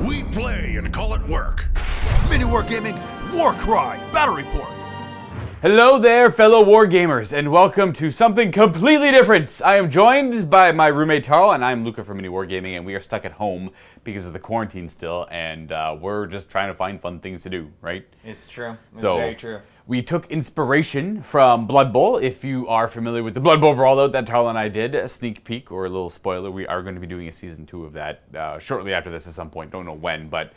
We play and call it work. MiniWarGaming's Warcry Battle Report. Hello there, fellow wargamers, and welcome to something completely different. I am joined by my roommate Tarl, and I'm Luka from MiniWarGaming, and we are stuck at home because of the quarantine still, and we're just trying to find fun things to do, right? It's true. It's So, very true. We took inspiration from Blood Bowl. If you are familiar with the Blood Bowl Brawlout that Tarl and I did, a sneak peek or a little spoiler, we are going to be doing a season 2 of that shortly after this at some point. Don't know when, but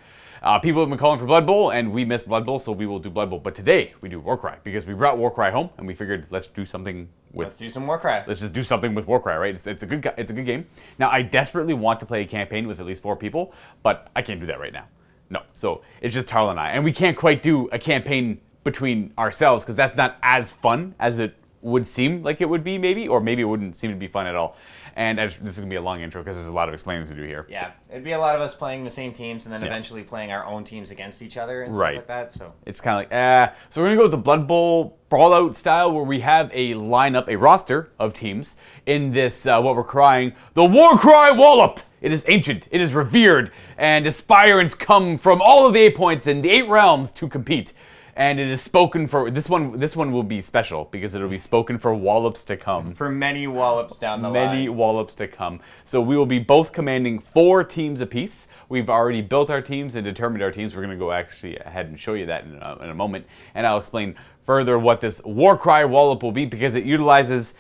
people have been calling for Blood Bowl, and we missed Blood Bowl, so we will do Blood Bowl. But today, we do Warcry, because we brought Warcry home, and we figured let's do something with... Let's do some Warcry. Let's just do something with Warcry, right? It's a good game. Now, I desperately want to play a campaign with at least 4 people, but I can't do that right now. No, so it's just Tarl and I. And we can't quite do a campaign between ourselves, because that's not as fun as it would seem like it would be, maybe, or maybe it wouldn't seem to be fun at all. And this is going to be a long intro because there's a lot of explaining to do here. Yeah, it'd be a lot of us playing the same teams and then eventually playing our own teams against each other and stuff like that. So it's kind of like, So we're going to go with the Blood Bowl Brawlout style, where we have a lineup, a roster of teams in this, what we're crying, the Warcry Wallop. It is ancient, it is revered, and aspirants come from all of the 8 points and the 8 realms to compete. And it is spoken for, this one will be special because it'll be spoken for Wallops to come. For many Wallops down the line. Many Wallops to come. So we will be both commanding 4 teams apiece. We've already built our teams and determined our teams. We're going to go actually ahead and show you that in a moment. And I'll explain further what this Warcry Wallop will be, because it utilizes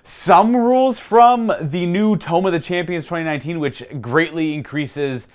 some rules from the new Tome of the Champions 2019, which greatly increases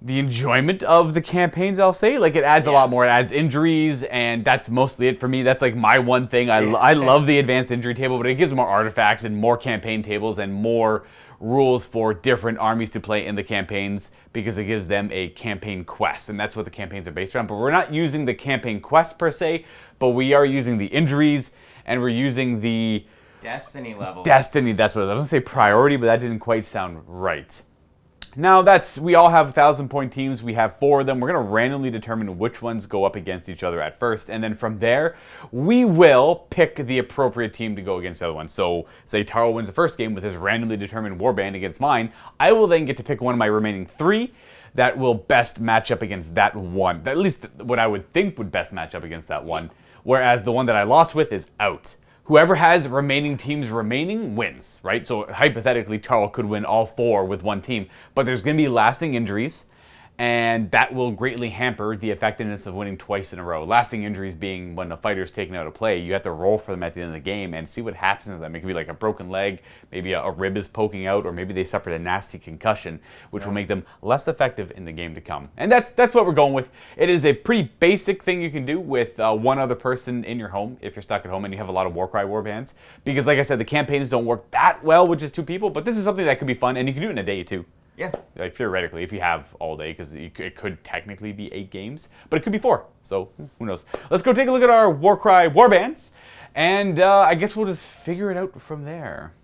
the enjoyment of the campaigns, I'll say. Like, it adds a lot more. It adds injuries, and that's mostly it for me. That's like my one thing. I love the advanced injury table, but it gives more artifacts and more campaign tables and more rules for different armies to play in the campaigns, because it gives them a campaign quest, and that's what the campaigns are based around. But we're not using the campaign quest per se, but we are using the injuries, and we're using the Destiny levels. Destiny, that's what I was going to say, priority, but that didn't quite sound right. Now, we all have 1,000-point teams. We have 4 of them. We're going to randomly determine which ones go up against each other at first. And then from there, we will pick the appropriate team to go against the other one. So, say Tarl wins the first game with his randomly determined warband against mine. I will then get to pick one of my remaining 3 that will best match up against that one. At least what I would think would best match up against that one. Whereas the one that I lost with is out. Whoever has remaining teams remaining wins, right? So hypothetically, Tarl could win all 4 with one team, but there's going to be lasting injuries, and that will greatly hamper the effectiveness of winning twice in a row. Lasting injuries being when a fighter's taken out of play, you have to roll for them at the end of the game and see what happens to them. It could be like a broken leg, maybe a rib is poking out, or maybe they suffered a nasty concussion, which will make them less effective in the game to come. And that's what we're going with. It is a pretty basic thing you can do with one other person in your home if you're stuck at home and you have a lot of Warcry warbands. Because like I said, the campaigns don't work that well with just 2 people, but this is something that could be fun, and you can do it in a day too. Yeah. Like, theoretically, if you have all day, because it could technically be 8 games, but it could be 4, so who knows. Let's go take a look at our Warcry warbands, and I guess we'll just figure it out from there.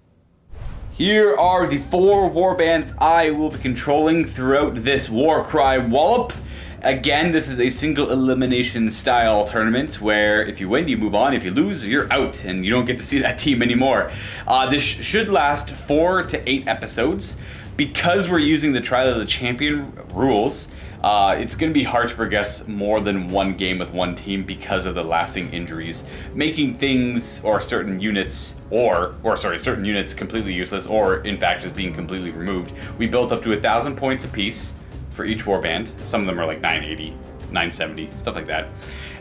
Here are the 4 warbands I will be controlling throughout this Warcry Wallop. Again, this is a single-elimination style tournament where if you win, you move on. If you lose, you're out, and you don't get to see that team anymore. This should last 4 to 8 episodes. Because we're using the Trial of the Champion rules, it's going to be hard to progress more than 1 game with 1 team because of the lasting injuries, making things or certain units certain units completely useless, or in fact just being completely removed. We built up to 1,000 points apiece for each warband. Some of them are like 980, 970, stuff like that.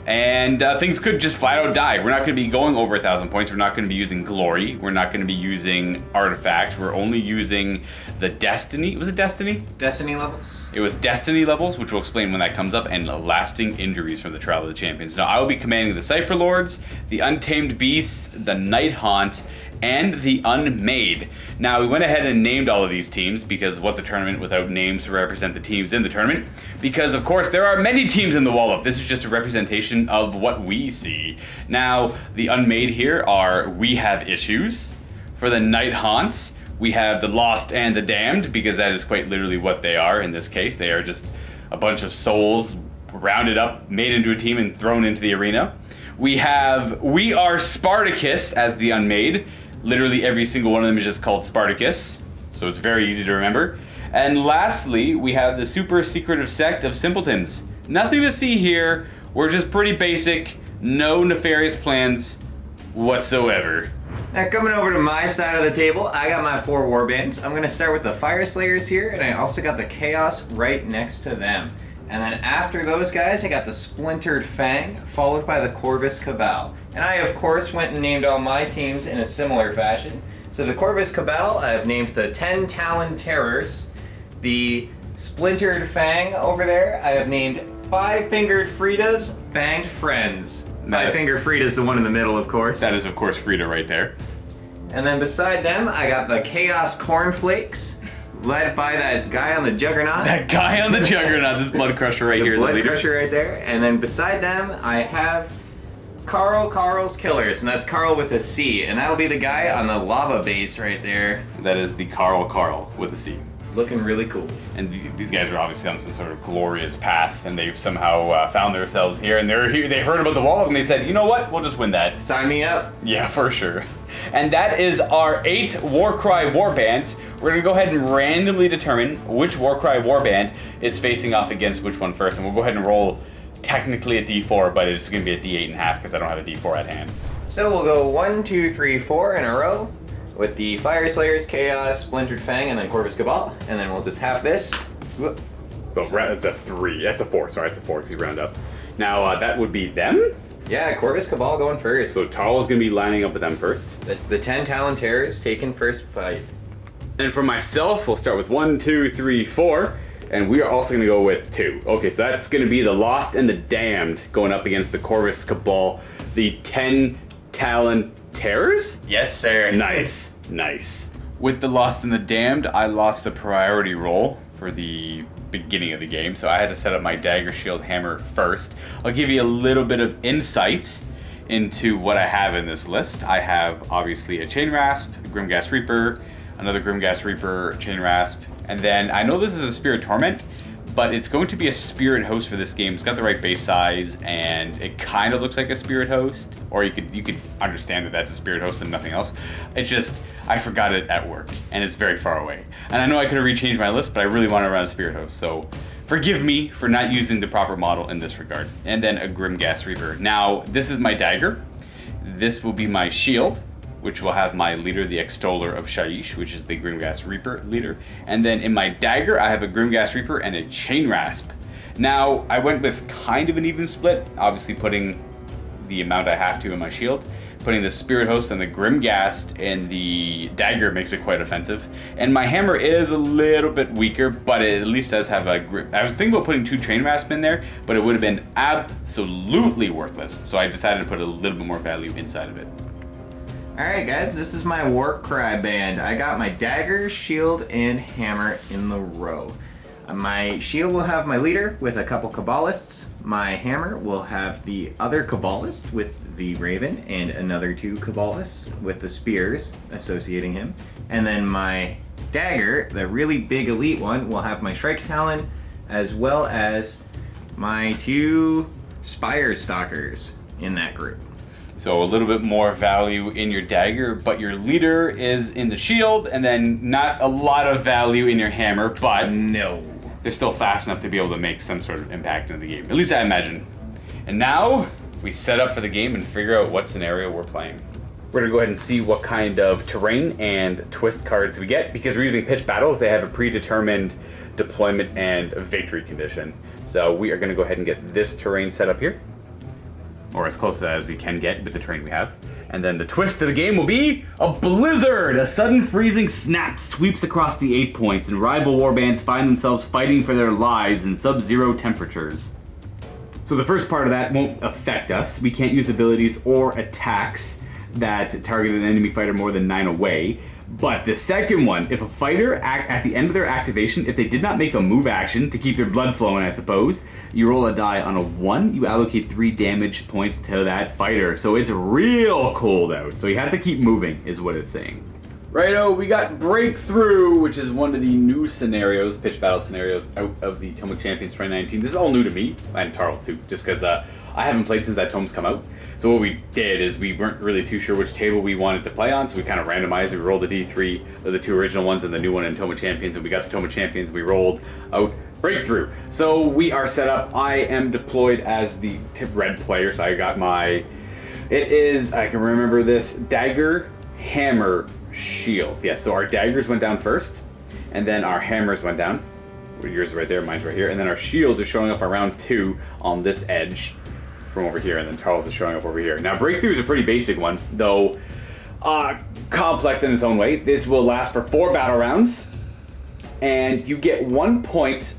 And things could just flat out die. We're not going to be going over 1,000 points. We're not going to be using glory. We're not going to be using artifacts. We're only using the destiny. Was it destiny? Destiny levels. It was destiny levels, which we'll explain when that comes up, and lasting injuries from the Trial of the Champions. Now, I will be commanding the Cypher Lords, the Untamed Beasts, the Night Haunt, and the Unmade. Now, we went ahead and named all of these teams, because what's a tournament without names to represent the teams in the tournament? Because, of course, there are many teams in the Wallop. This is just a representation of what we see. Now, the Unmade here are We Have Issues. For the Night Haunts, we have the Lost and the Damned, because that is quite literally what they are in this case. They are just a bunch of souls rounded up, made into a team, and thrown into the arena. We are Spartacus as the Unmade. Literally every single one of them is just called Spartacus, so it's very easy to remember. And lastly, we have the super secretive sect of simpletons. Nothing to see here. We're just pretty basic. No nefarious plans whatsoever. Now coming over to my side of the table, I got my 4 warbands. I'm gonna start with the Fire Slayers here, and I also got the Chaos right next to them. And then after those guys, I got the Splintered Fang, followed by the Corvus Cabal. And I, of course, went and named all my teams in a similar fashion. So the Corvus Cabal, I've named the 10 Talon Terrors. The Splintered Fang over there, I have named 5-Fingered Frida's Banged Friends. 5-Fingered Frida's the one in the middle, of course. That is, of course, Frida right there. And then beside them, I got the Chaos Cornflakes, led by that guy on the Juggernaut. That guy on the Juggernaut, this Blood Crusher right here. Blood Crusher right there. And then beside them, I have Carl's Killers, and that's Carl with a C. And that'll be the guy on the lava base right there. That is the Carl with a C. Looking really cool. And these guys are obviously on some sort of glorious path, and they've somehow found themselves here, and they're here. They heard about the Wallop, and they said, you know what? We'll just win that. Sign me up. Yeah, for sure. And that is our 8 Warcry warbands. We're going to go ahead and randomly determine which Warcry warband is facing off against which one first, and we'll go ahead and roll technically a d4, but it's going to be a d8.5 because I don't have a d4 at hand. So we'll go 1, 2, 3, 4 in a row with the Fire Slayers, Chaos, Splintered Fang, and then Corvus Cabal, and then we'll just half this. So that's a 3. That's a 4. Sorry, that's a 4 because you round up. Now that would be them. Yeah, Corvus Cabal going first. So Tarl is going to be lining up with them first. The 10 Talon Terrors taking first fight. And for myself, we'll start with 1, 2, 3, 4. And we are also going to go with 2. Okay, so that's going to be the Lost and the Damned going up against the Corvus Cabal. The 10 Talon Terrors? Yes, sir. Nice, nice. With the Lost and the Damned, I lost the priority roll for the beginning of the game, so I had to set up my dagger, shield, hammer first. I'll give you a little bit of insight into what I have in this list. I have obviously a Chain Rasp, a Grimghast Reaper, another Grimghast Reaper, Chain Rasp, and then I know this is a Spirit Torment, but it's going to be a Spirit Host for this game. It's got the right base size, and it kind of looks like a Spirit Host, or you could understand that that's a Spirit Host and nothing else. It's just, I forgot it at work, and it's very far away. And I know I could have rechanged my list, but I really want to run a Spirit Host, so forgive me for not using the proper model in this regard. And then a Grimghast Reaper. Now, this is my dagger. This will be my shield, which will have my leader, the Extoller of Shaiish, which is the Grimghast Reaper leader. And then in my dagger, I have a Grimghast Reaper and a Chain Rasp. Now, I went with kind of an even split, obviously putting the amount I have to in my shield. Putting the Spirit Host and the Grimghast in the dagger makes it quite offensive. And my hammer is a little bit weaker, but it at least does have a grip. I was thinking about putting 2 Chain Rasp in there, but it would have been absolutely worthless. So I decided to put a little bit more value inside of it. Alright guys, this is my Warcry band. I got my dagger, shield, and hammer in the row. My shield will have my leader with a couple Kabbalists. My hammer will have the other Kabbalist with the Raven and another 2 Kabbalists with the spears associating him. And then my dagger, the really big elite one, will have my Shrike Talon as well as my 2 Spire Stalkers in that group. So a little bit more value in your dagger, but your leader is in the shield, and then not a lot of value in your hammer, but no, they're still fast enough to be able to make some sort of impact in the game. At least I imagine. And now we set up for the game and figure out what scenario we're playing. We're gonna go ahead and see what kind of terrain and twist cards we get. Because we're using pitch battles, they have a predetermined deployment and victory condition. So we are gonna go ahead and get this terrain set up here, or as close to that as we can get with the terrain we have. And then the twist of the game will be a blizzard! A sudden freezing snap sweeps across the 8 points, and rival warbands find themselves fighting for their lives in sub-zero temperatures. So the first part of that won't affect us. We can't use abilities or attacks that target an enemy fighter more than 9 away. But the second one, if a fighter, at the end of their activation, if they did not make a move action to keep their blood flowing, I suppose, you roll a die on a 1, you allocate 3 damage points to that fighter. So it's real cold out. So you have to keep moving, is what it's saying. Righto, we got Breakthrough, which is one of the new scenarios, pitch battle scenarios out of the Tome of Champions 2019. This is all new to me, and Tarl too, just because I haven't played since that tome's come out. So what we did is we weren't really too sure which table we wanted to play on, so we kind of randomized. We rolled the D3 of the 2 original ones and the new one in Tome of Champions, and we got the Tome of Champions. We rolled out Breakthrough. So we are set up. I am deployed as the red player, so I got my... It is, I can remember this, Dagger, Hammer, Shield. Yeah, so our daggers went down first, and then our hammers went down. Yours is right there, mine's right here. And then our shields are showing up around 2 on this edge from over here, and then Tarl's is showing up over here. Now, Breakthrough is a pretty basic one, though complex in its own way. This will last for 4 battle rounds, and you get 1 point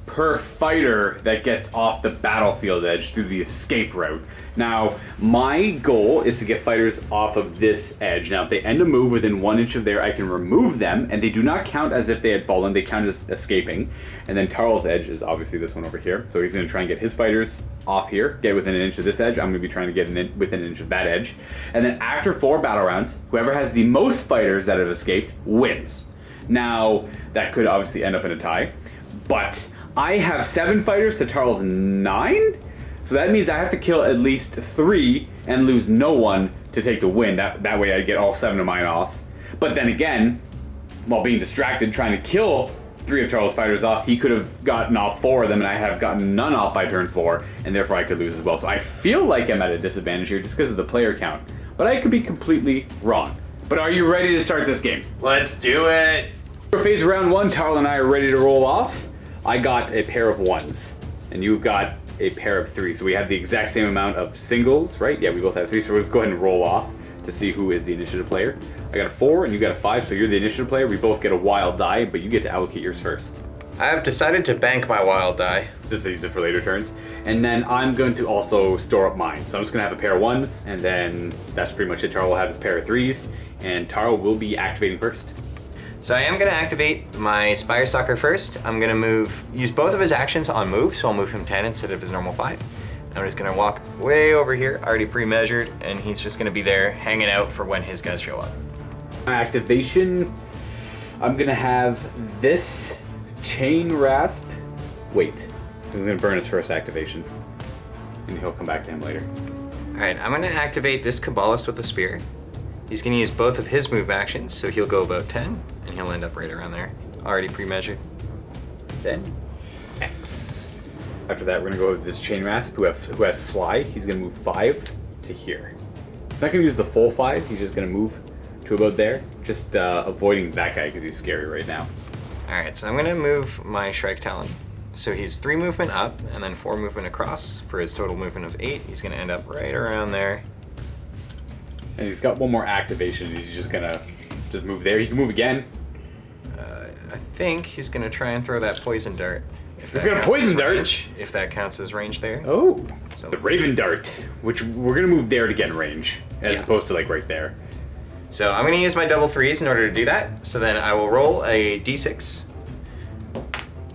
per fighter that gets off the battlefield edge through the escape route. Now, my goal is to get fighters off of this edge. Now, if they end a move within 1 inch of there, I can remove them, and they do not count as if they had fallen. They count as escaping. And then Tarl's edge is obviously this one over here. So he's going to try and get his fighters off here, get within 1 inch of this edge. I'm going to be trying to get within 1 inch of that edge. And then after 4 battle rounds, whoever has the most fighters that have escaped wins. Now, that could obviously end up in a tie, but I have 7 fighters to Tarl's 9, so that means I have to kill at least 3 and lose no one to take the win. That way I get all 7 of mine off. But then again, while being distracted trying to kill 3 of Tarl's fighters off, he could have gotten off 4 of them, and I have gotten none off by turn 4, and therefore I could lose as well. So I feel like I'm at a disadvantage here just because of the player count, but I could be completely wrong. But are you ready to start this game? Let's do it. For phase round 1, Tarl and I are ready to roll off. I got a pair of 1s, and you've got a pair of 3s. So we have the exact same amount of singles, right? Yeah, we both have 3, so let's go ahead and roll off to see who is the initiative player. I got a 4, and you got a 5, so you're the initiative player. We both get a wild die, but you get to allocate yours first. I have decided to bank my wild die. Just to use it for later turns. And then I'm going to also store up mine. So I'm just going to have a pair of 1s, and then that's pretty much it. Tarl will have his pair of 3s, and Tarl will be activating first. So I am going to activate my Spire Stalker first. I'm going to use both of his actions on move, so I'll move him 10 instead of his normal 5. I'm just going to walk way over here, already pre-measured, and he's just going to be there hanging out for when his guys show up. My activation, I'm going to have this Chain Rasp. Wait, I'm going to burn his first activation, and he'll come back to him later. Alright, I'm going to activate this Kabbalist with a Spear. He's going to use both of his move actions, so he'll go about 10, and he'll end up right around there. Already pre-measured. Then X. After that, we're going to go with this Chain Rasp, who has Fly. He's going to move 5 to here. He's not going to use the full 5, he's just going to move to about there. Just avoiding that guy because he's scary right now. Alright, so I'm going to move my Shrike Talon. So he's 3 movement up, and then 4 movement across for his total movement of 8. He's going to end up right around there. And he's got 1 more activation. He's just gonna move there. He can move again. I think he's gonna try and throw that poison dart. He's gonna poison dart. If that counts as range there. Oh, So the Raven Dart, which we're gonna move there to get in range, as opposed to like right there. So I'm gonna use my double 3s in order to do that. So then I will roll a d6.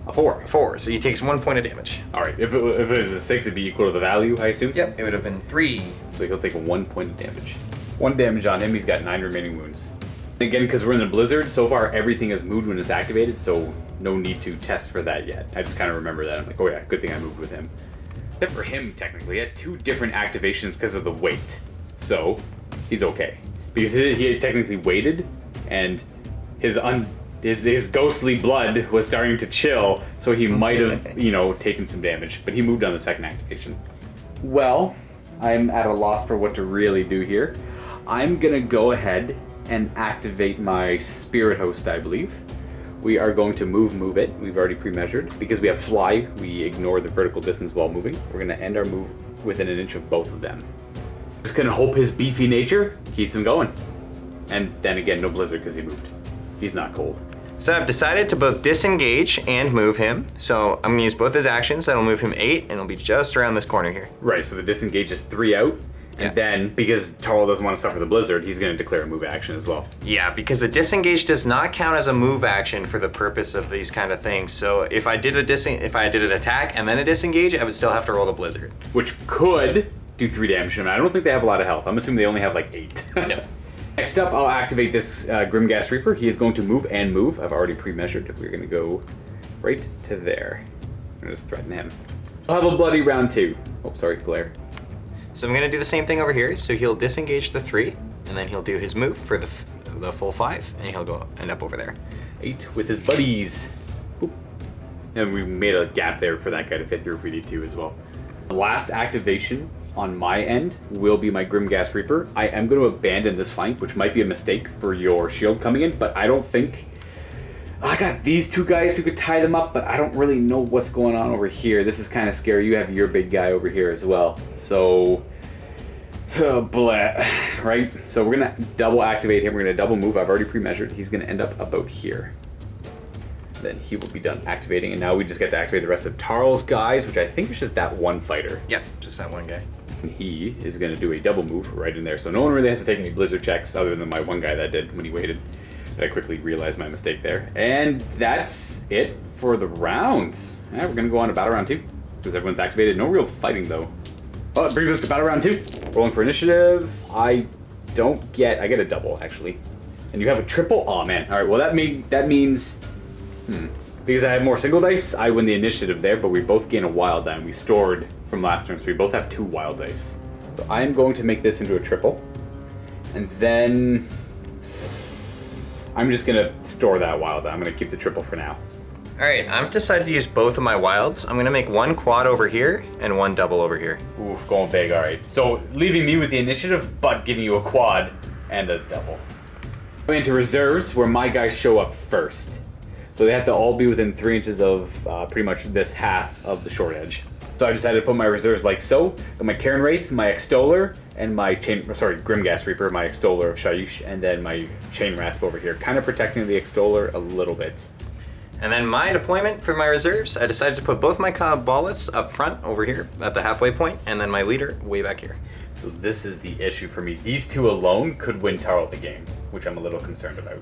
A 4. 4. So he takes 1 point of damage. All right. If it was a 6, it'd be equal to the value, I assume. Yep. It would have been 3. So he'll take 1 point of damage. 1 damage on him. He's got 9 remaining wounds. Again, because we're in the blizzard, so far everything is moved when it's activated, so no need to test for that yet. I just kind of remember that. I'm like, oh yeah, good thing I moved with him. Except for him, technically, he had 2 different activations because of the weight, so he's okay. Because he had technically waited, and his ghostly blood was starting to chill, so he might have, taken some damage. But he moved on the second activation. Well, I'm at a loss for what to really do here. I'm gonna go ahead and activate my Spirit Host, I believe. We are going to move it. We've already pre-measured. Because we have Fly, we ignore the vertical distance while moving. We're gonna end our move within 1 inch of both of them. Just gonna hope his beefy nature keeps him going. And then again, no blizzard because he moved. He's not cold. So I've decided to both disengage and move him. So I'm gonna use both his actions. That'll move him 8, and it'll be just around this corner here. Right, so the disengage is 3 out. And then, because Tarl doesn't want to suffer the blizzard, he's going to declare a move action as well. Yeah, because a disengage does not count as a move action for the purpose of these kind of things. So if I did an attack and then a disengage, I would still have to roll the blizzard. Which could do 3 damage to him. I don't think they have a lot of health. I'm assuming they only have like 8. No. Next up, I'll activate this Grimghast Reaper. He is going to move and move. I've already pre-measured. We're going to go right to there. I'm going to just threaten him. I'll have a bloody round 2. Oh, sorry, glare. So I'm gonna do the same thing over here. So he'll disengage the 3, and then he'll do his move for the full 5, and he'll end up over there. 8 with his buddies. Boop. And we made a gap there for that guy to fit through if we need to as well. The last activation on my end will be my Grimgas Reaper. I am going to abandon this flank, which might be a mistake for your shield coming in, but I don't think... I got these 2 guys who could tie them up, but I don't really know what's going on over here. This is kind of scary. You have your big guy over here as well. So... Oh, blah, right? So we're going to double activate him. We're going to double move. I've already pre-measured. He's going to end up about here. Then he will be done activating, and now we just get to activate the rest of Tarl's guys, which I think is just that one fighter. Yep, just that one guy. And he is going to do a double move right in there, so no one really has to take any blizzard checks other than my one guy that did when he waited. But I quickly realized my mistake there. And that's it for the rounds. Yeah, we're going to go on to battle round 2, because everyone's activated. No real fighting, though. Well, it brings us to battle round 2. Rolling for initiative. I get a double, actually. And you have a triple? Oh, man. All right, well, that means... Because I have more single dice, I win the initiative there, but we both gain a wild die. We stored from last turn, so we both have 2 wild dice. So I am going to make this into a triple. And then... I'm just going to store that wild die. I'm going to keep the triple for now. Alright, I've decided to use both of my wilds. I'm going to make 1 quad over here and 1 double over here. Oof, going big, alright. So leaving me with the initiative, but giving you a quad and a double. Going into reserves, where my guys show up first. So they have to all be within 3 inches of pretty much this half of the short edge. So I decided to put my reserves like so. Got my Karen Wraith, my Extoller, and my Grimgas Reaper, my Extoller of Shaiish, and then my Chain Rasp over here, kind of protecting the Extoller a little bit. And then my deployment for my reserves, I decided to put both my Cabalists up front over here at the halfway point, and then my leader way back here. So this is the issue for me. These 2 alone could win Tarl the game, which I'm a little concerned about.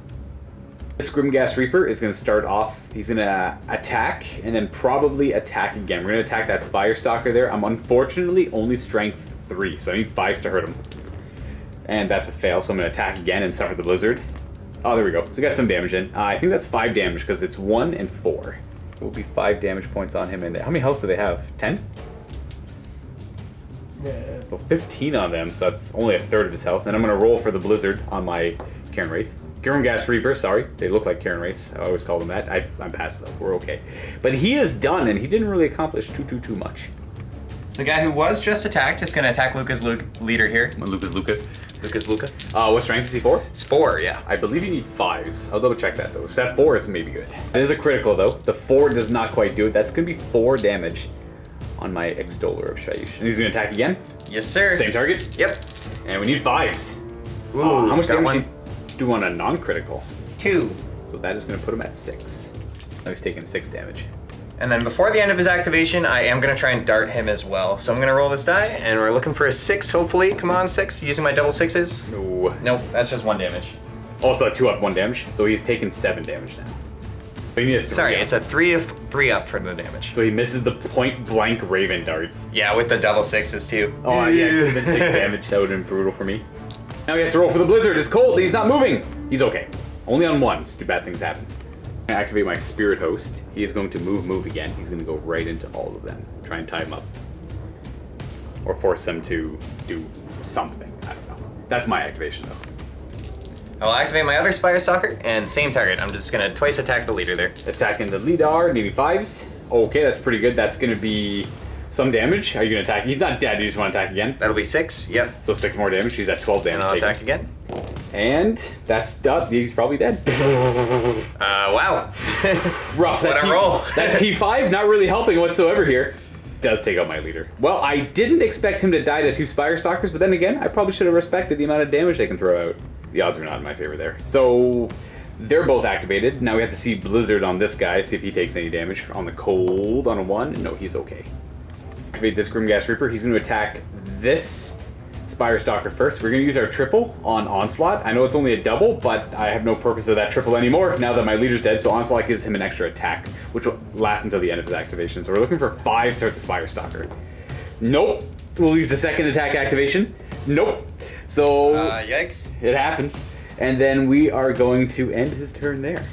This Grimgas Reaper is going to start off, he's going to attack, and then probably attack again. We're going to attack that Spire Stalker there. I'm unfortunately only strength 3, so I need 5s to hurt him. And that's a fail, so I'm going to attack again and suffer the blizzard. Oh, there we go. So we got some damage in. I think that's 5 damage, because it's 1 and 4. It will be 5 damage points on him. And how many health do they have? 10? Yeah. Well, 15 on them, so that's only a third of his health. And I'm going to roll for the blizzard on my Karen Wraith. Grimgas Reaper, sorry. They look like Karen Wraiths. I always call them that. I'm past though. We're okay. But he is done, and he didn't really accomplish too much. So the guy who was just attacked is going to attack Luka's leader here. Luka's Luka. Luka's Luka. What strength is he 4? It's 4, yeah. I believe you need 5s. I'll double check that though. So that 4 is maybe good. It is a critical though. The 4 does not quite do it. That's going to be 4 damage on my Extoller of Shaiish. And he's going to attack again? Yes, sir. Same target? Yep. And we need 5s. Ooh, how much got damage one. Do on a non-critical? 2. So that is going to put him at 6. Now he's taking 6 damage. And then before the end of his activation, I am going to try and dart him as well. So I'm going to roll this die, and we're looking for a 6, hopefully. Come on, 6, using my double 6s. No. Nope, that's just 1 damage. Also a 2 up, 1 damage. So he's taken 7 damage now. So you need a 3 up. It's a 3 up for the damage. So he misses the point blank Raven dart. Yeah, with the double 6s too. Oh yeah, he missed 6 damage. That would have been brutal for me. Now he has to roll for the blizzard. It's cold. He's not moving. He's okay. Only on 1s do bad things happen. I'm going to activate my Spirit Host. He is going to move again. He's going to go right into all of them. Try and tie him up. Or force them to do something. I don't know. That's my activation though. I'll activate my other Spire Stalker, and same target. I'm just going to twice attack the leader there. Attacking the leader, needing 5s. Okay, that's pretty good. That's going to be some damage. Are you going to attack? He's not dead. You just want to attack again? That'll be 6, yep. So 6 more damage. He's at 12 damage. And I'll attack again. And that's done. He's probably dead. Wow. Rough. What a roll. That T5 not really helping whatsoever here. Does take out my leader. Well, I didn't expect him to die to 2 Spire Stalkers, but then again, I probably should have respected the amount of damage they can throw out. The odds are not in my favor there. So they're both activated. Now we have to see Blizzard on this guy, see if he takes any damage. On the cold on a 1. No, he's okay. Activate this Grimgas Reaper. He's going to attack this Spire Stalker first. We're going to use our triple on Onslaught. I know it's only a double, but I have no purpose of that triple anymore now that my leader's dead, so Onslaught gives him an extra attack, which will last until the end of his activation. So we're looking for 5s to hit the Spire Stalker. Nope. We'll use the second attack activation. Nope. So yikes. It happens. And then we are going to end his turn there.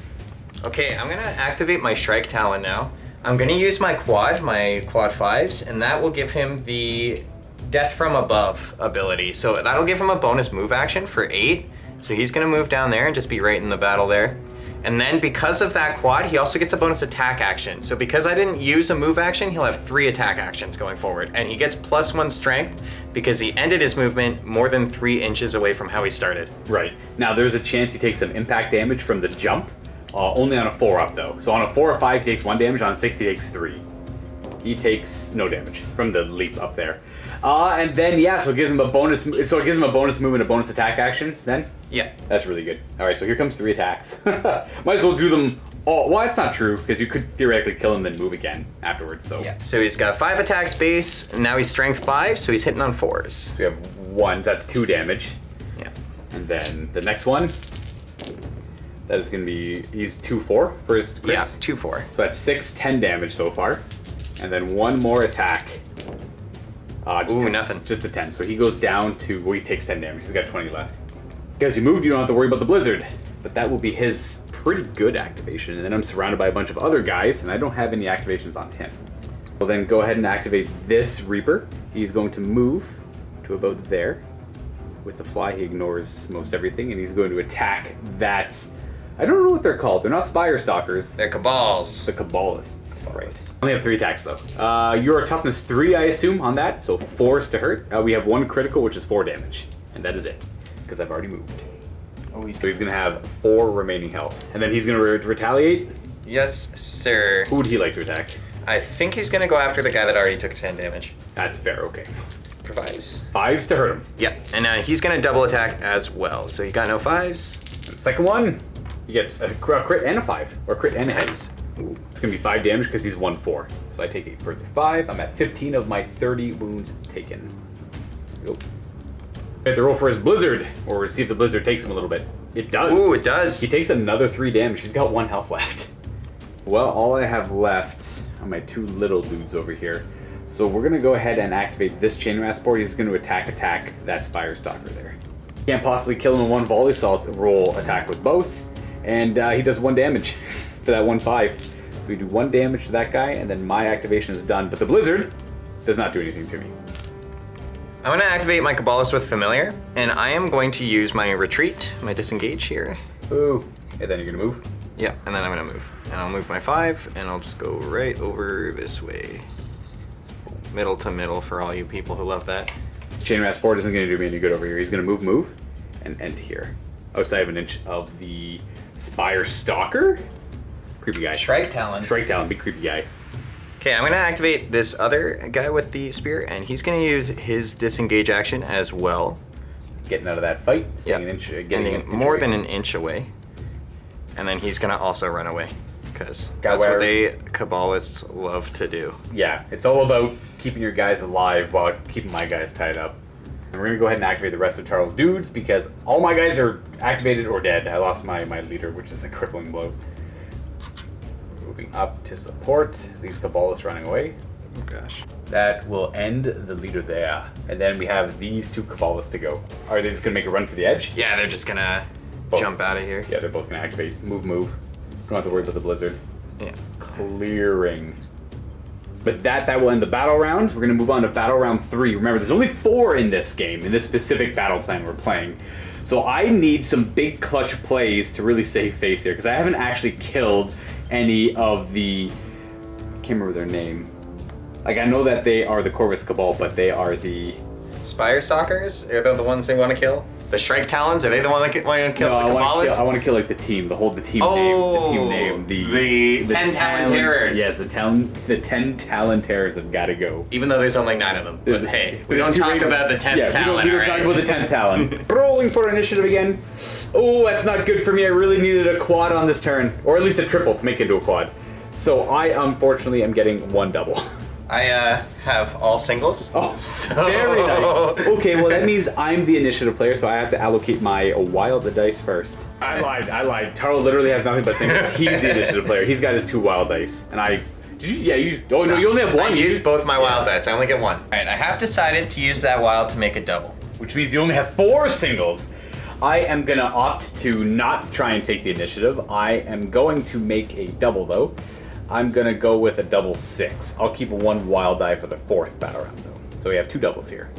Okay, I'm going to activate my Shrike Talon now. I'm gonna use my quad 5s, and that will give him the Death from Above ability. So that'll give him a bonus move action for 8. So he's gonna move down there and just be right in the battle there. And then because of that quad, he also gets a bonus attack action. So because I didn't use a move action, he'll have 3 attack actions going forward. And he gets +1 strength because he ended his movement more than 3 inches away from how he started. Right. Now there's a chance he takes some impact damage from the jump, only on a 4-up though. So on a 4 or 5 he takes 1 damage, on a 6 he takes 3. He takes no damage from the leap up there. And then yeah, so it gives him a bonus. So it gives him a bonus move and a bonus attack action. Then Yeah. that's really good. All right, so here comes 3 attacks. Might as well do them all. Well, that's not true because you could theoretically kill him then move again afterwards. So Yeah. So he's got 5 attacks base. And now he's strength 5, so he's hitting on 4s. we have 1. That's 2 damage. Yeah. And then the next one, that is going to be, he's 2-4 for his crits. Yeah, 2-4. So that's 10 damage so far. And then 1 more attack. Just Ooh, 10, nothing. Just a 10. So he goes down to, well, he takes 10 damage. He's got 20 left. Because he moved, you don't have to worry about the blizzard. But that will be his pretty good activation. And then I'm surrounded by a bunch of other guys, and I don't have any activations on him. We'll then go ahead and activate this Reaper. He's going to move to about there. With the fly, he ignores most everything, and he's going to attack that. I don't know what they're called. They're not Spire Stalkers. They're Cabals. The Cabalists. Right. Only have 3 attacks though. You're toughness 3, I assume, on that, so 4s to hurt. We have 1 critical, which is 4 damage, and that is it, because I've already moved. Oh, So he's gonna have 4 remaining health, and then he's gonna retaliate. Yes, sir. Who would he like to attack? I think he's gonna go after the guy that already took 10 damage. That's fair. Okay. Provides. 5s to hurt him. Yeah, and he's gonna double attack as well. So he got no 5s. And the second one, he gets a crit and a 5, or crit and a hit. Nice. Ooh. It's gonna be 5 damage because he's 1-4. So I take a further 5. I'm at 15 of my 30 wounds taken. Nope. I have to roll for his blizzard, or see if the blizzard takes him a little bit. It does. Ooh, it does. He takes another 3 damage. He's got 1 health left. Well, all I have left are my 2 little dudes over here. So we're gonna go ahead and activate this chain transport. He's gonna attack that Spire Stalker there. Can't possibly kill him in 1 volley, so I'll roll attack with both. And he does 1 damage for that 1-5. We do 1 damage to that guy, and then my activation is done. But the blizzard does not do anything to me. I'm gonna activate my Cabalist with Familiar, and I am going to use my retreat, my disengage here. Ooh. And then you're gonna move. Yeah, and then I'm gonna move. And I'll move my 5, and I'll just go right over this way. Middle to middle for all you people who love that. Chain transport isn't gonna do me any good over here. He's gonna move, and end here. Outside of an inch of the Spire Stalker. Creepy guy. Shrike Talon. Shrike Talon, big creepy guy. Okay, I'm gonna activate this other guy with the spear, and he's gonna use his disengage action as well. Getting out of that fight, Yep. staying an inch, getting Getting an inch more away. than an inch away. And then he's gonna also run away, because Got that's where- what they Cabalists love to do. Yeah, it's all about keeping your guys alive while keeping my guys tied up. And we're gonna go ahead and activate the rest of Tarl's dudes because all my guys are activated or dead. I lost my leader, which is a crippling blow. Moving up to support these Cabalists running away. Oh gosh. That will end the leader there. And then we have these 2 Cabalists to go. Are they just gonna make a run for the edge? Yeah, they're just gonna jump out of here. Yeah, they're both gonna activate. Move. Don't have to worry about the blizzard. Yeah. Clearing. But that will end the battle round. We're gonna move on to battle round 3. Remember, there's only 4 in this game, in this specific battle plan we're playing. So I need some big clutch plays to really save face here, because I haven't actually killed any of the, I can't remember their name. Like, I know that they are the Corvus Cabal, but they are the... Spire Stalkers? Are they the ones they want to kill? The Shrike Talons? Are they the one that want to kill No, the I Cabalists? want to kill like the team, the team Oh, name. the 10 Talon Terrors. Yes, the 10 Talon Terrors have got to go. Even though there's only 9 of them. But hey, we There's don't 2 talk raiders. about the 10th Yeah, Talon, we don't talk about the 10th Talon. Rolling for initiative again. Oh, that's not good for me. I really needed a quad on this turn, or at least a triple to make it into a quad. So I unfortunately am getting 1 double. I have all singles. Oh, so... very nice. Okay, well that means I'm the initiative player, so I have to allocate my wild dice first. I lied. Tarl literally has nothing but singles. He's the initiative player. He's got his 2 wild dice, and I. Did you? Yeah, you used. Oh no, you only have 1. I used both my wild dice. I only get 1. All right, I have decided to use that wild to make a double. Which means you only have 4 singles. I am gonna opt to not try and take the initiative. I am going to make a double though. I'm gonna go with a double 6. I'll keep one wild die for the 4th battle round though. So we have 2 doubles here.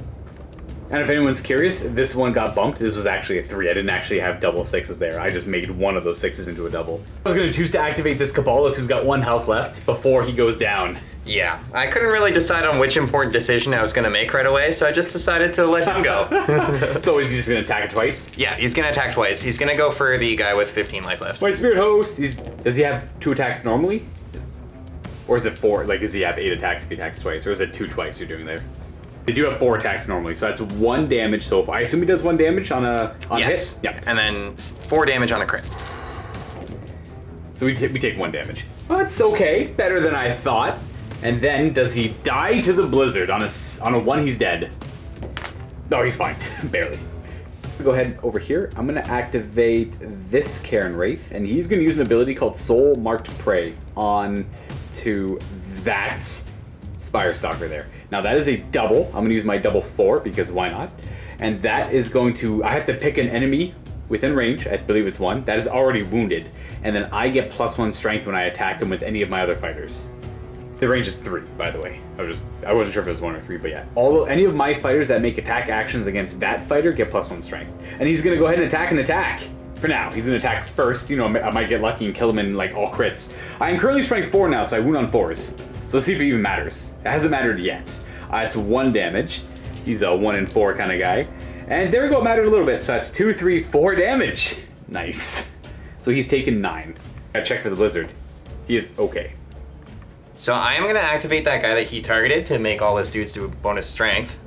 And if anyone's curious, this one got bumped. This was actually a 3. I didn't actually have double 6s there. I just made one of those 6s into a double. I was gonna choose to activate this Cabalist who's got 1 health left before he goes down. Yeah, I couldn't really decide on which important decision I was going to make right away, so I just decided to let him go. So is he just gonna attack it twice? Yeah, he's going to attack twice. He's going to go for the guy with 15 life left. White Spirit Host, does he have 2 attacks normally? Or is it 4? Like, does he have 8 attacks if he attacks twice? Or is it 2 twice you're doing there? They do have 4 attacks normally, so that's 1 damage so far. I assume he does 1 damage on a yes. hit? Yep. And then 4 damage on a crit. So we take 1 damage. Well, that's okay. Better than I thought. And then, does he die to the blizzard? On a 1, he's dead. No, he's fine. Barely. Go ahead over here. I'm going to activate this Karen Wraith, and he's going to use an ability called Soul Marked Prey on to that Spire Stalker there. Now, that is a double. I'm going to use my double 4, because why not? And that is going to... I have to pick an enemy within range. I believe it's 1. That is already wounded. And then I get +1 strength when I attack him with any of my other fighters. The range is 3, by the way. I wasn't sure if it was 1 or 3, but yeah. Any of my fighters that make attack actions against that fighter get +1 strength. And he's gonna go ahead and attack. For now, he's gonna attack first. You know, I might get lucky and kill him in like all crits. I am currently strength 4 now, so I wound on 4s. So let's see if it even matters. It hasn't mattered yet. It's 1 damage. He's a 1 in 4 kind of guy. And there we go, it mattered a little bit. So that's 2, 3, 4 damage. Nice. So he's taken 9. Gotta check for the blizzard. He is okay. So I am going to activate that guy that he targeted to make all his dudes do bonus strength.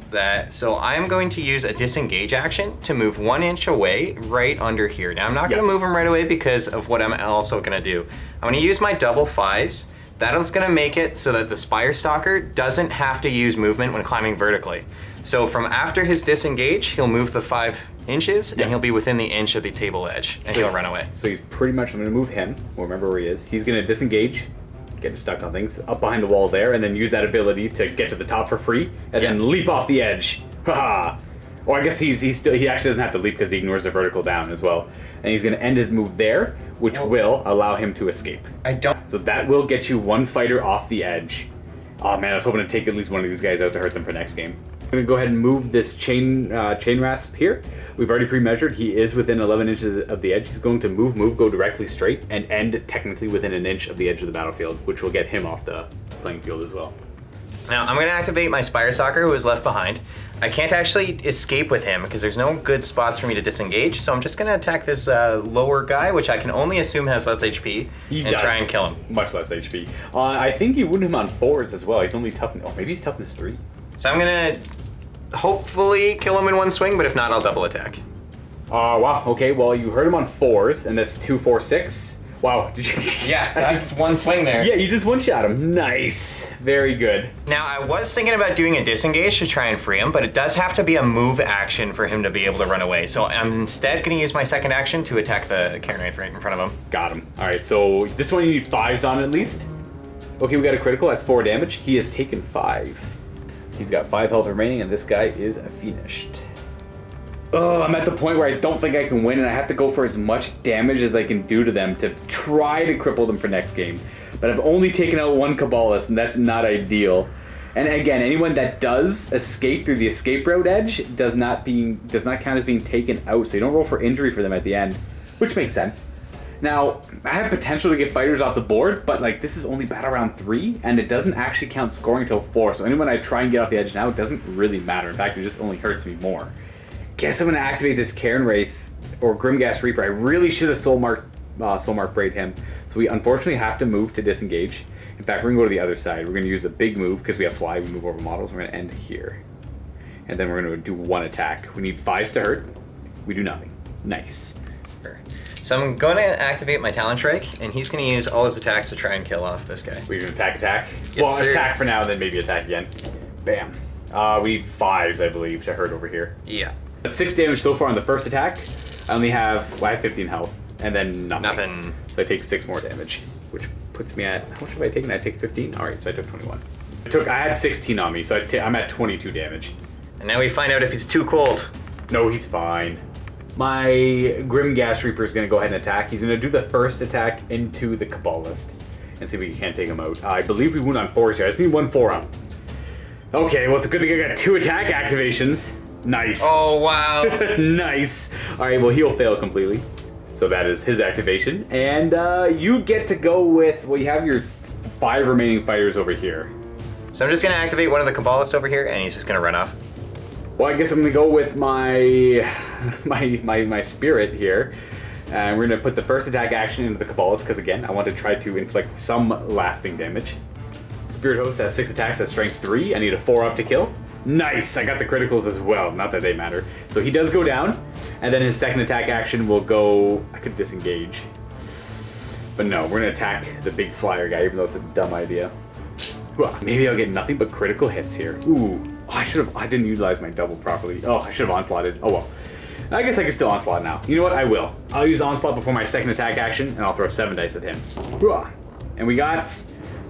So I am going to use a disengage action to move 1 inch away right under here. Now I'm not going to move him right away because of what I'm also going to do. I'm going to use my double 5s. That's going to make it so that the Spire Stalker doesn't have to use movement when climbing vertically. So from after his disengage, he'll move the 5 inches and he'll be within the inch of the table edge and he'll run away. So he's pretty much, I'm going to move him. We'll remember where he is. He's going to disengage. Getting stuck on things up behind the wall there, and then use that ability to get to the top for free, and then leap off the edge. Haha! Or I guess he actually doesn't have to leap because he ignores the vertical down as well. And he's going to end his move there, which will allow him to escape. So that will get you 1 fighter off the edge. Oh man, I was hoping to take at least one of these guys out to hurt them for next game. I'm going to go ahead and move this chain rasp here. We've already pre-measured. He is within 11 inches of the edge. He's going to move, go directly straight, and end technically within an inch of the edge of the battlefield, which will get him off the playing field as well. Now I'm going to activate my Spire Stalker who is left behind. I can't actually escape with him because there's no good spots for me to disengage, so I'm just going to attack this lower guy, which I can only assume has less HP, and try and kill him. Much less HP. I think you wound him on 4s as well. He's only toughness. Oh, maybe he's toughness 3. So I'm going to hopefully kill him in 1 swing, but if not, I'll double attack. Wow. Okay, well, you hurt him on 4s, and that's 2, 4, 6. Wow. Did you... Yeah, that's 1 swing there. Yeah, you just one-shot him. Nice. Very good. Now, I was thinking about doing a disengage to try and free him, but it does have to be a move action for him to be able to run away. So I'm instead going to use my second action to attack the Karen Wraith right in front of him. Got him. All right, so this one you need 5s on at least. Okay, we got a critical. That's 4 damage. He has taken 5. He's got 5 health remaining, and this guy is finished. Oh, I'm at the point where I don't think I can win, and I have to go for as much damage as I can do to them to try to cripple them for next game. But I've only taken out 1 Cabalist, and that's not ideal. And again, anyone that does escape through the escape route edge does not count as being taken out, so you don't roll for injury for them at the end, which makes sense. Now, I have potential to get fighters off the board, but like this is only battle round 3, and it doesn't actually count scoring until 4, so anyone I try and get off the edge now, it doesn't really matter. In fact, it just only hurts me more. Guess I'm going to activate this Karen Wraith, or Grimghast Reaper. I really should have Soul Mark Braid him, so we unfortunately have to move to disengage. In fact, we're going to go to the other side. We're going to use a big move, because we have fly, we move over models. We're going to end here. And then we're going to do 1 attack. We need 5s to hurt. We do nothing. Nice. So I'm going to activate my Talon Shrike, and he's going to use all his attacks to try and kill off this guy. We're going to attack? Yes, well, sir. Attack for now, then maybe attack again. Bam. We need 5s, I believe, to hurt over here. Yeah. 6 damage so far on the first attack. I have 15 health, and then nothing. So I take 6 more damage, which puts me at, how much have I taken? I take 15? All right, so I took 21. I had 16 on me, so I'm at 22 damage. And now we find out if he's too cold. No, he's fine. My Grimghast Reaper is going to go ahead and attack. He's going to do the first attack into the Cabalist. and see if we can't take him out. I believe we wound on 4s here. I just need 1 4-up. Okay, well, it's a good thing I got 2 attack activations. Nice. Oh, wow. Nice. All right, well, he'll fail completely. So that is his activation. And you get to go with, well, you have your 5 remaining fighters over here. So I'm just going to activate one of the Kabbalists over here, and he's just going to run off. Well, I guess I'm going to go with my my spirit here. And we're going to put the first attack action into the Kabbalist, because again, I want to try to inflict some lasting damage. Spirit Host has 6 attacks at strength 3. I need a 4-up to kill. Nice! I got the criticals as well, not that they matter. So he does go down, and then his second attack action will go... I could disengage. But no, we're going to attack the big flyer guy, even though it's a dumb idea. Maybe I'll get nothing but critical hits here. Ooh, I didn't utilize my double properly. Oh, I should have onslaughted. Oh well. I guess I can still onslaught now. You know what? I will. I'll use onslaught before my second attack action, and I'll throw 7 dice at him. And we got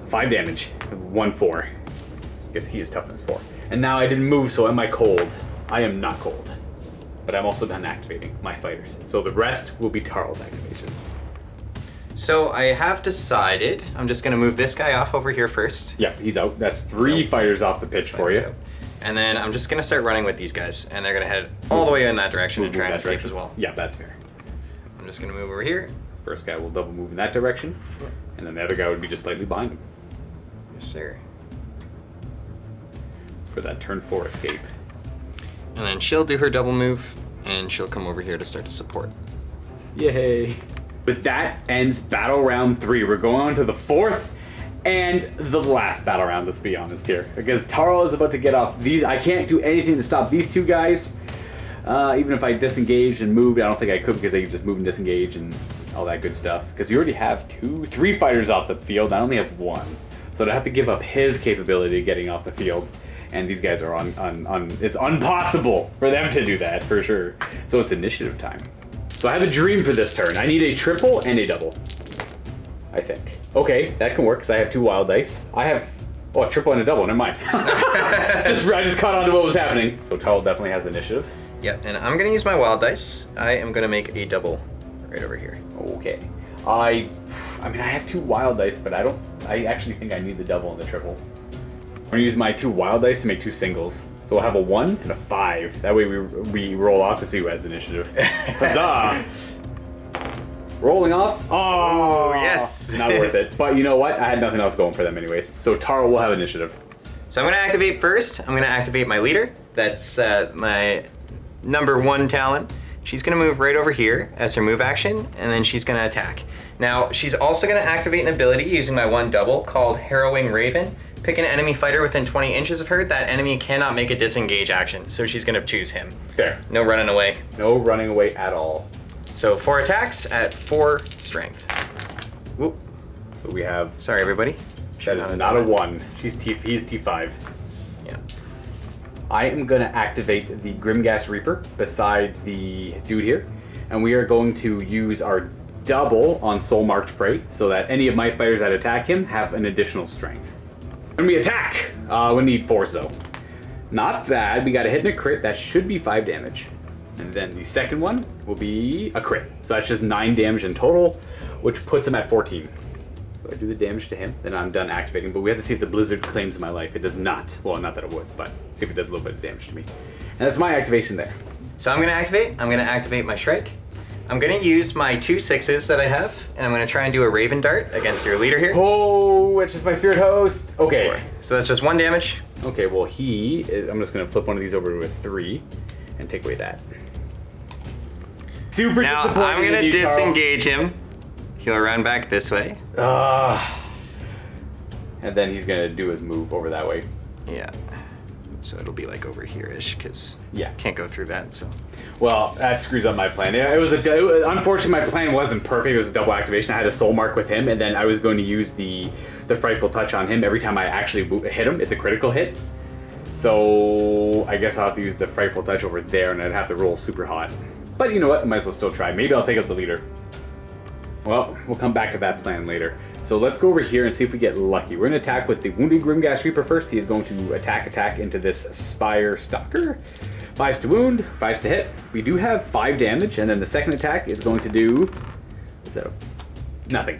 5 damage. 1 4. I guess he is toughness 4. And now I didn't move, so am I cold? I am not cold. But I'm also done activating my fighters. So the rest will be Tarl's activations. So I have decided I'm just going to move this guy off over here first. Yep, he's out. That's 3 fighters off the pitch for you. Out. And then I'm just going to start running with these guys, and they're going to head all the way in that direction and try and escape as well. Yeah, that's fair. I'm just going to move over here. First guy will double move in that direction, and then the other guy would be just slightly behind him. Yes, sir. For that turn 4 escape. And then she'll do her double move, and she'll come over here to start to support. Yay. With that ends battle round 3. We're going on to the 4th and the last battle round, let's be honest here. Because Tarl is about to get off these. I can't do anything to stop these 2 guys. Even if I disengaged and moved, I don't think I could because they can just move and disengage and all that good stuff. Because you already have 3 fighters off the field. I only have 1. So I'd have to give up his capability of getting off the field. And these guys are on it's impossible for them to do that, for sure. So it's initiative time. So I have a dream for this turn. I need a triple and a double, I think. Okay, that can work, because I have 2 wild dice. I have, a triple and a double, never mind. I just caught on to what was happening. So Tarl definitely has initiative. Yeah, and I'm going to use my wild dice. I am going to make a double right over here. Okay. I mean, I have 2 wild dice, but I actually think I need the double and the triple. I'm going to use my 2 wild dice to make 2 singles. So we'll have a 1 and a 5. That way we roll off to see who has initiative. Huzzah! Rolling off. Oh, yes. Not worth it. But you know what? I had nothing else going for them anyways. So Tarl will have initiative. So I'm going to activate first. I'm going to activate my leader. That's my number 1 talent. She's going to move right over here as her move action, and then she's going to attack. Now, she's also going to activate an ability using my 1 double called Harrowing Raven. Pick an enemy fighter within 20 inches of her. That enemy cannot make a disengage action, so she's going to choose him. Fair. No running away. No running away at all. So 4 attacks at 4 strength. Whoop. So we have... Sorry, everybody. That is not a 1. He's T5. Yeah. I am going to activate the Grimgas Reaper beside the dude here. And we are going to use our double on Soul Marked Prey so that any of my fighters that attack him have an additional strength. When we attack, we need 4s though. Not bad. We got a hit and a crit. That should be 5 damage. And then the second one will be a crit. So that's just 9 damage in total, which puts him at 14. So I do the damage to him, then I'm done activating. But we have to see if the blizzard claims my life. It does not. Well, not that it would, but see if it does a little bit of damage to me. And that's my activation there. So I'm going to activate my Shrike. I'm going to use my 2 6s that I have, and I'm going to try and do a Raven Dart against your leader here. Oh, it's just my Spirit Host. Okay. So that's just 1 damage. Okay, well I'm just going to flip one of these over to a 3 and take away that. Super now disappointing. I'm going to disengage him. He'll run back this way. And then he's going to do his move over that way. Yeah. So it'll be like over here-ish, because can't go through that, so. Well, that screws up my plan. Unfortunately, my plan wasn't perfect. It was a double activation. I had a soul mark with him, and then I was going to use the Frightful Touch on him. Every time I actually hit him, it's a critical hit. So I guess I'll have to use the Frightful Touch over there, and I'd have to roll super hot. But you know what? I might as well still try. Maybe I'll take out the leader. Well, we'll come back to that plan later. So let's go over here and see if we get lucky. We're going to attack with the Wounded Grimgas Reaper first. He is going to attack into this Spire Stalker. 5s to wound, 5s to hit. We do have 5 damage, and then the second attack is going to do... nothing.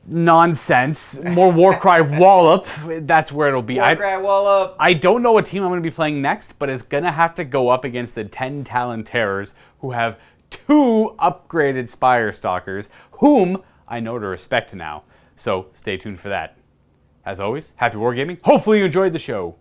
nonsense. More Warcry Wallop. That's where it'll be. Warcry Wallop. I don't know what team I'm going to be playing next, but it's going to have to go up against the 10 Talon Terrors, who have 2 upgraded Spire Stalkers, whom I know to respect now. So stay tuned for that. As always, happy wargaming. Hopefully you enjoyed the show.